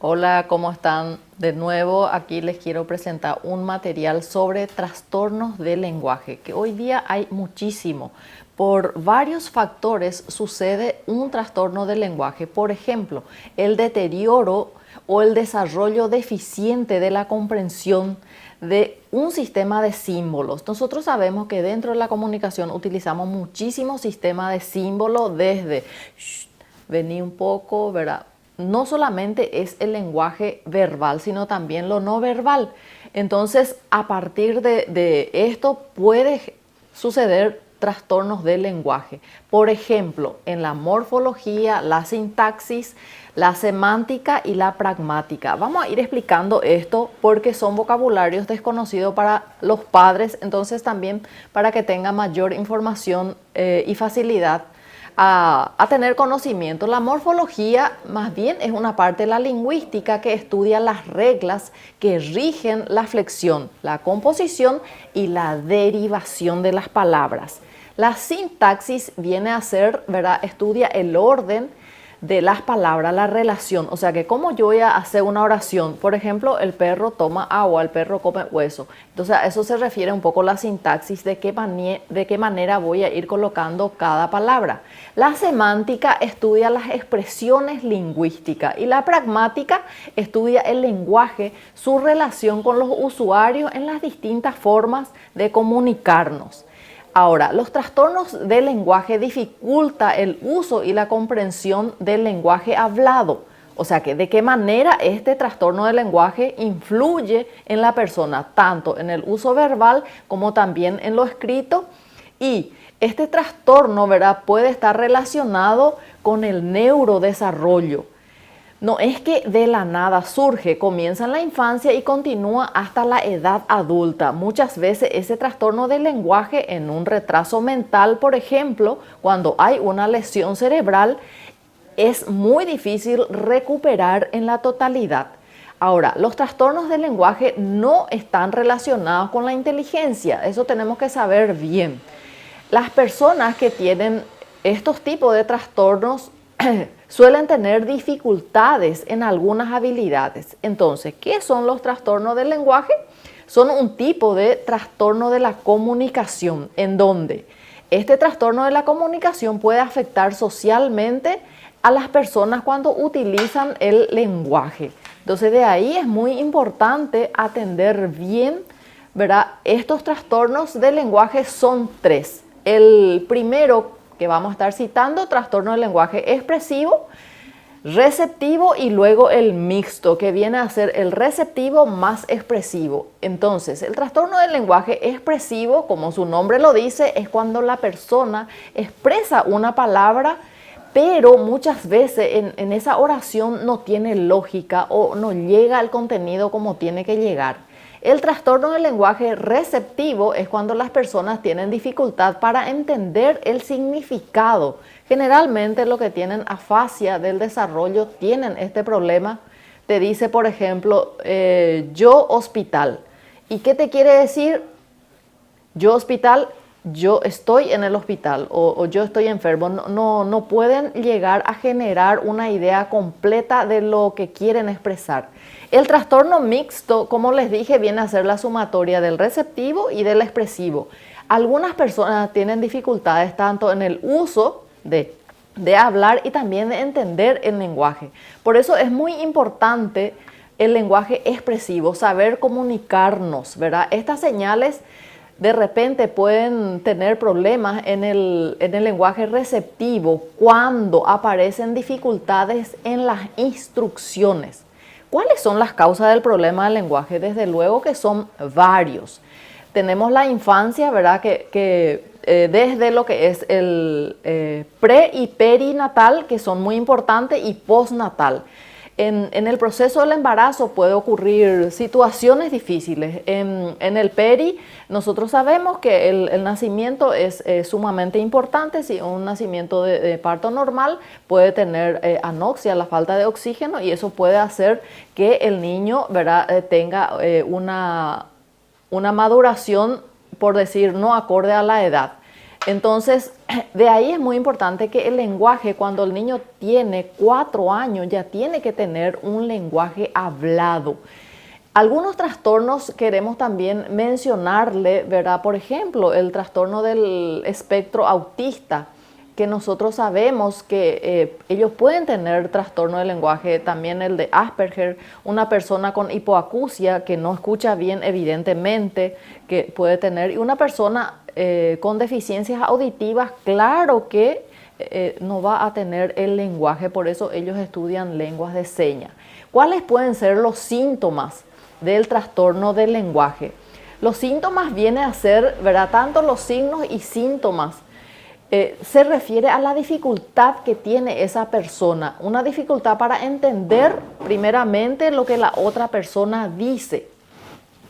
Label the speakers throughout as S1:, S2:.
S1: Hola, ¿cómo están? De nuevo, aquí les quiero presentar un material sobre trastornos del lenguaje, que hoy día hay muchísimo. Por varios factores sucede un trastorno del lenguaje. Por ejemplo, el deterioro o el desarrollo deficiente de la comprensión de un sistema de símbolos. Nosotros sabemos que dentro de la comunicación utilizamos muchísimos sistemas de símbolos desde vení un poco, ¿verdad? No solamente es el lenguaje verbal, sino también lo no verbal. Entonces, a partir de esto puede suceder trastornos del lenguaje. Por ejemplo, en la morfología, la sintaxis, la semántica y la pragmática. Vamos a ir explicando esto porque son vocabularios desconocidos para los padres, entonces también para que tengan mayor información y facilidad a tener conocimiento. La morfología más bien es una parte de la lingüística que estudia las reglas que rigen la flexión, la composición y la derivación de las palabras. La sintaxis viene a ser, ¿verdad? Estudia el orden de las palabras, la relación. O sea que como yo voy a hacer una oración, por ejemplo, el perro toma agua, el perro come hueso. Entonces a eso se refiere un poco la sintaxis, de qué manera voy a ir colocando cada palabra. La semántica estudia las expresiones lingüísticas y la pragmática estudia el lenguaje, su relación con los usuarios en las distintas formas de comunicarnos. Ahora, los trastornos del lenguaje dificultan el uso y la comprensión del lenguaje hablado. O sea que de qué manera este trastorno del lenguaje influye en la persona, tanto en el uso verbal como también en lo escrito. Y este trastorno, ¿verdad?, puede estar relacionado con el neurodesarrollo. No es que de la nada surge, comienza en la infancia y continúa hasta la edad adulta. Muchas veces ese trastorno del lenguaje en un retraso mental, por ejemplo, cuando hay una lesión cerebral, es muy difícil recuperar en la totalidad. Ahora, los trastornos del lenguaje no están relacionados con la inteligencia, eso tenemos que saber bien. Las personas que tienen estos tipos de trastornos suelen tener dificultades en algunas habilidades. Entonces, ¿qué son los trastornos del lenguaje? Son un tipo de trastorno de la comunicación, en donde este trastorno de la comunicación puede afectar socialmente a las personas cuando utilizan el lenguaje. Entonces, de ahí es muy importante atender bien, ¿verdad? Estos trastornos del lenguaje son tres. El primero que vamos a estar citando, trastorno del lenguaje expresivo, receptivo y luego el mixto, que viene a ser el receptivo más expresivo. Entonces, el trastorno del lenguaje expresivo, como su nombre lo dice, es cuando la persona expresa una palabra, pero muchas veces en esa oración no tiene lógica o no llega al contenido como tiene que llegar. El trastorno del lenguaje receptivo es cuando las personas tienen dificultad para entender el significado. Generalmente los que tienen afasia del desarrollo tienen este problema. Te dice, por ejemplo, yo hospital. ¿Y qué te quiere decir yo hospital? Yo estoy en el hospital o yo estoy enfermo. No pueden llegar a generar una idea completa de lo que quieren expresar. El trastorno mixto, como les dije, viene a ser la sumatoria del receptivo y del expresivo. Algunas personas tienen dificultades tanto en el uso de hablar y también de entender el lenguaje. Por eso es muy importante el lenguaje expresivo, saber comunicarnos, ¿verdad? Estas señales de repente pueden tener problemas en el lenguaje receptivo cuando aparecen dificultades en las instrucciones. ¿Cuáles son las causas del problema del lenguaje? Desde luego que son varios. Tenemos la infancia, ¿verdad? Que desde lo que es el pre y perinatal, que son muy importantes, y postnatal. En el proceso del embarazo puede ocurrir situaciones difíciles. En el peri, nosotros sabemos que el nacimiento es sumamente importante. Si un nacimiento de parto normal puede tener anoxia, la falta de oxígeno, y eso puede hacer que el niño, ¿verdad?, tenga una maduración, por decir, no acorde a la edad. Entonces, de ahí es muy importante que el lenguaje, cuando el niño tiene 4 años, ya tiene que tener un lenguaje hablado. Algunos trastornos queremos también mencionarle, ¿verdad? Por ejemplo, el trastorno del espectro autista, que nosotros sabemos que ellos pueden tener trastorno del lenguaje, también el de Asperger, una persona con hipoacusia que no escucha bien evidentemente, que puede tener, y una persona con deficiencias auditivas, claro que no va a tener el lenguaje, por eso ellos estudian lenguas de señas. ¿Cuáles pueden ser los síntomas del trastorno del lenguaje? Los síntomas vienen a ser, ¿verdad? Tanto los signos y síntomas se refiere a la dificultad que tiene esa persona, una dificultad para entender primeramente lo que la otra persona dice,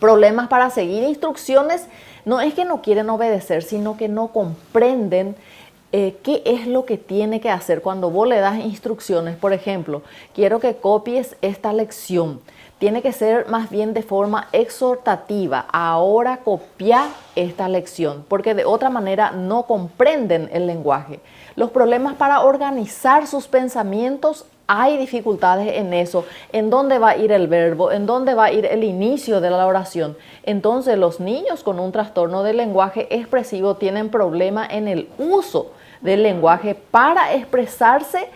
S1: problemas para seguir instrucciones. No es que no quieren obedecer, sino que no comprenden qué es lo que tiene que hacer. Cuando vos le das instrucciones, por ejemplo, quiero que copies esta lección, tiene que ser más bien de forma exhortativa. Ahora copia esta lección, porque de otra manera no comprenden el lenguaje. Los problemas para organizar sus pensamientos, hay dificultades en eso, en dónde va a ir el verbo, en dónde va a ir el inicio de la oración. Entonces los niños con un trastorno del lenguaje expresivo tienen problema en el uso del lenguaje para expresarse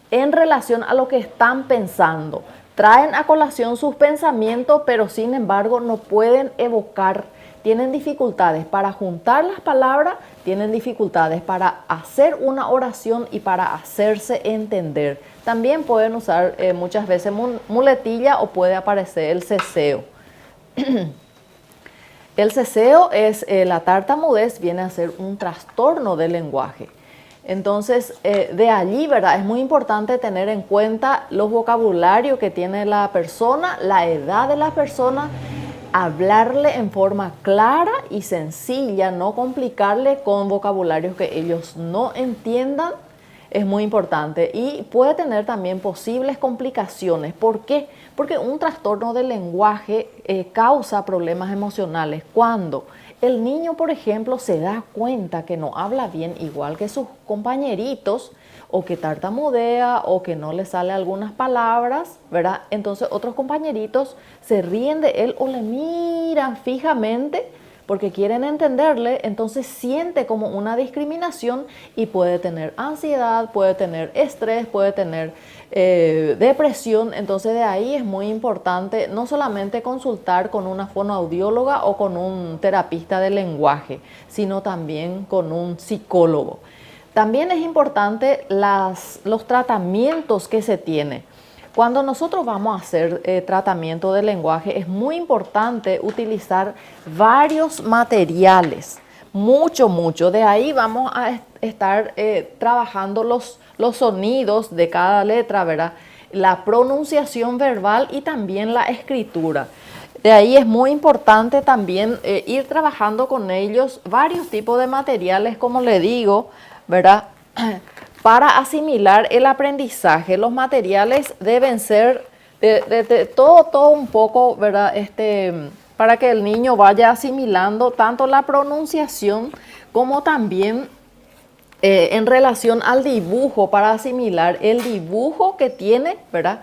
S1: en relación a lo que están pensando. Traen a colación sus pensamientos, pero sin embargo no pueden evocar. Tienen dificultades para juntar las palabras, tienen dificultades para hacer una oración y para hacerse entender. También pueden usar muchas veces muletilla o puede aparecer el ceseo. El ceseo es la tartamudez, viene a ser un trastorno del lenguaje. Entonces, de allí, ¿verdad? Es muy importante tener en cuenta los vocabularios que tiene la persona, la edad de la persona, hablarle en forma clara y sencilla, no complicarle con vocabularios que ellos no entiendan, es muy importante. Y puede tener también posibles complicaciones. ¿Por qué? Porque un trastorno del lenguaje causa problemas emocionales cuando el niño, por ejemplo, se da cuenta que no habla bien igual que sus compañeritos, o que tartamudea, o que no le sale algunas palabras, ¿verdad? Entonces otros compañeritos se ríen de él o le miran fijamente porque quieren entenderle, entonces siente como una discriminación y puede tener ansiedad, puede tener estrés, puede tener depresión. Entonces de ahí es muy importante no solamente consultar con una fonoaudióloga o con un terapista de lenguaje, sino también con un psicólogo. También es importante los tratamientos que se tienen. Cuando nosotros vamos a hacer tratamiento de lenguaje, es muy importante utilizar varios materiales, mucho. De ahí vamos a estar trabajando los sonidos de cada letra, ¿verdad? La pronunciación verbal y también la escritura. De ahí es muy importante también ir trabajando con ellos varios tipos de materiales, como le digo, ¿verdad? Para asimilar el aprendizaje. Los materiales deben ser de todo un poco, ¿verdad? Para que el niño vaya asimilando tanto la pronunciación como también en relación al dibujo, para asimilar el dibujo que tiene, ¿verdad?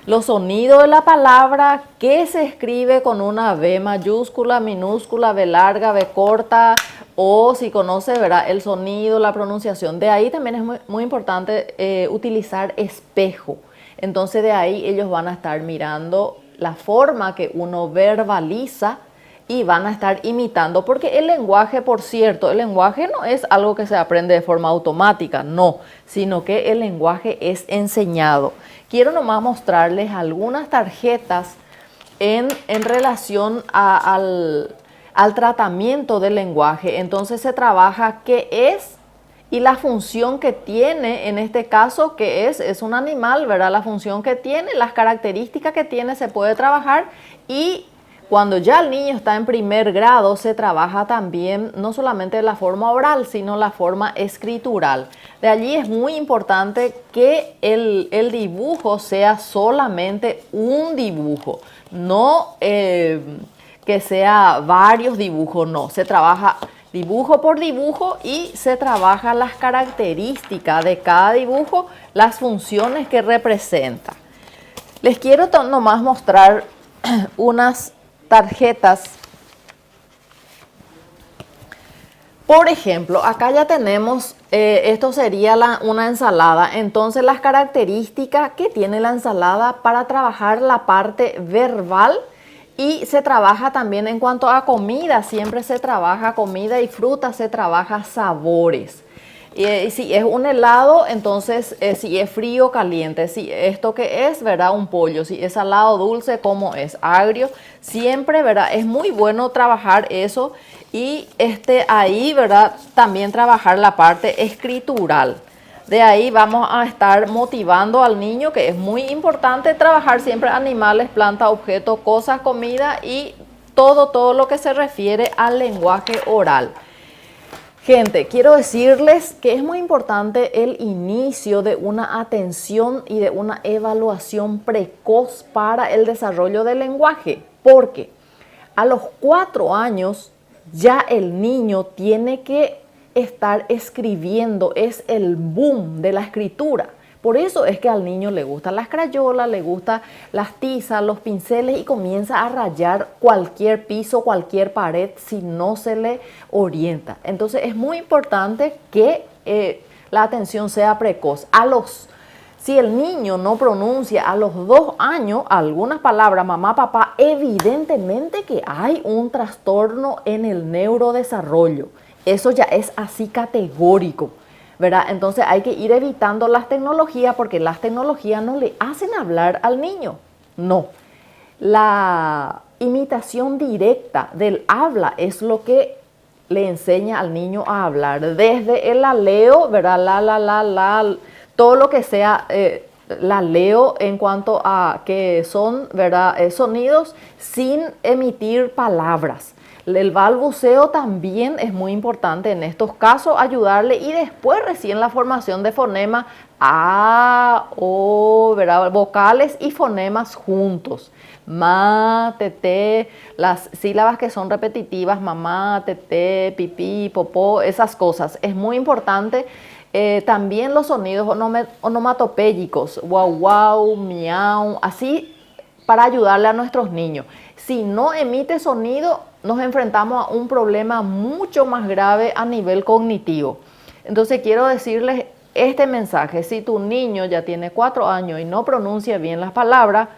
S1: Los sonidos de la palabra que se escribe con una B mayúscula, minúscula, B larga, B corta, o si conoce, ¿verdad? El sonido, la pronunciación. De ahí también es muy importante utilizar espejo. Entonces de ahí ellos van a estar mirando la forma que uno verbaliza y van a estar imitando, porque el lenguaje, por cierto, el lenguaje no es algo que se aprende de forma automática, no, sino que el lenguaje es enseñado. Quiero nomás mostrarles algunas tarjetas en relación al tratamiento del lenguaje. Entonces se trabaja qué es y la función que tiene, en este caso, que es un animal, ¿verdad? La función que tiene, las características que tiene se puede trabajar, y cuando ya el niño está en primer grado se trabaja también no solamente la forma oral, sino la forma escritural. De allí es muy importante que el dibujo sea solamente un dibujo, no que sea varios dibujos, no. Se trabaja dibujo por dibujo, y se trabaja las características de cada dibujo, las funciones que representa. Les quiero nomás mostrar unas tarjetas. Por ejemplo, acá ya tenemos, esto sería una ensalada. Entonces, las características que tiene la ensalada para trabajar la parte verbal, y se trabaja también en cuanto a comida. Siempre se trabaja comida y fruta, se trabaja sabores. Y si es un helado, entonces si es frío, caliente. Si esto que es, ¿verdad? Un pollo. Si es salado, dulce, ¿cómo es? Agrio. Siempre, ¿verdad? Es muy bueno trabajar eso. Y ahí, ¿verdad? También trabajar la parte escritural. De ahí vamos a estar motivando al niño, que es muy importante trabajar siempre animales, plantas, objetos, cosas, comida y todo lo que se refiere al lenguaje oral. Gente, quiero decirles que es muy importante el inicio de una atención y de una evaluación precoz para el desarrollo del lenguaje, porque a los 4 años ya el niño tiene que estar escribiendo, es el boom de la escritura. Por eso es que al niño le gustan las crayolas, le gustan las tizas, los pinceles, y comienza a rayar cualquier piso, cualquier pared si no se le orienta. Entonces es muy importante que la atención sea precoz. Si el niño no pronuncia a los 2 años algunas palabras, mamá, papá, evidentemente que hay un trastorno en el neurodesarrollo. Eso ya es así categórico, ¿verdad? Entonces hay que ir evitando las tecnologías, porque las tecnologías no le hacen hablar al niño. No. La imitación directa del habla es lo que le enseña al niño a hablar. Desde el aleo, ¿verdad? La, todo lo que sea la leo en cuanto a que son, ¿verdad? Sonidos sin emitir palabras. El balbuceo también es muy importante en estos casos, ayudarle, y después recién la formación de fonemas A, O, ¿verdad? Vocales y fonemas juntos. Ma, tete, las sílabas que son repetitivas, mamá, tete, pipí, popó, esas cosas. Es muy importante. También los sonidos onomatopéyicos, guau, guau, miau, así, para ayudarle a nuestros niños. Si no emite sonido, nos enfrentamos a un problema mucho más grave a nivel cognitivo. Entonces quiero decirles este mensaje: si tu niño ya tiene 4 años y no pronuncia bien las palabras,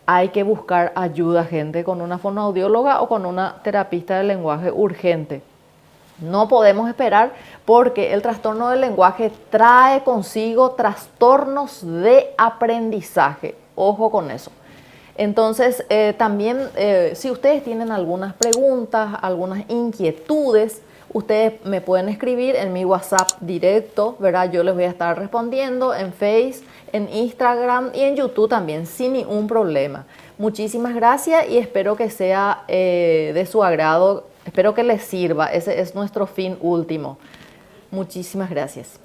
S1: hay que buscar ayuda, gente, con una fonoaudióloga o con una terapista de lenguaje urgente. No podemos esperar, porque el trastorno del lenguaje trae consigo trastornos de aprendizaje. Ojo con eso. Entonces, también, si ustedes tienen algunas preguntas, algunas inquietudes, ustedes me pueden escribir en mi WhatsApp directo, ¿verdad? Yo les voy a estar respondiendo en Face, en Instagram y en YouTube también, sin ningún problema. Muchísimas gracias y espero que sea de su agrado, espero que les sirva. Ese es nuestro fin último. Muchísimas gracias.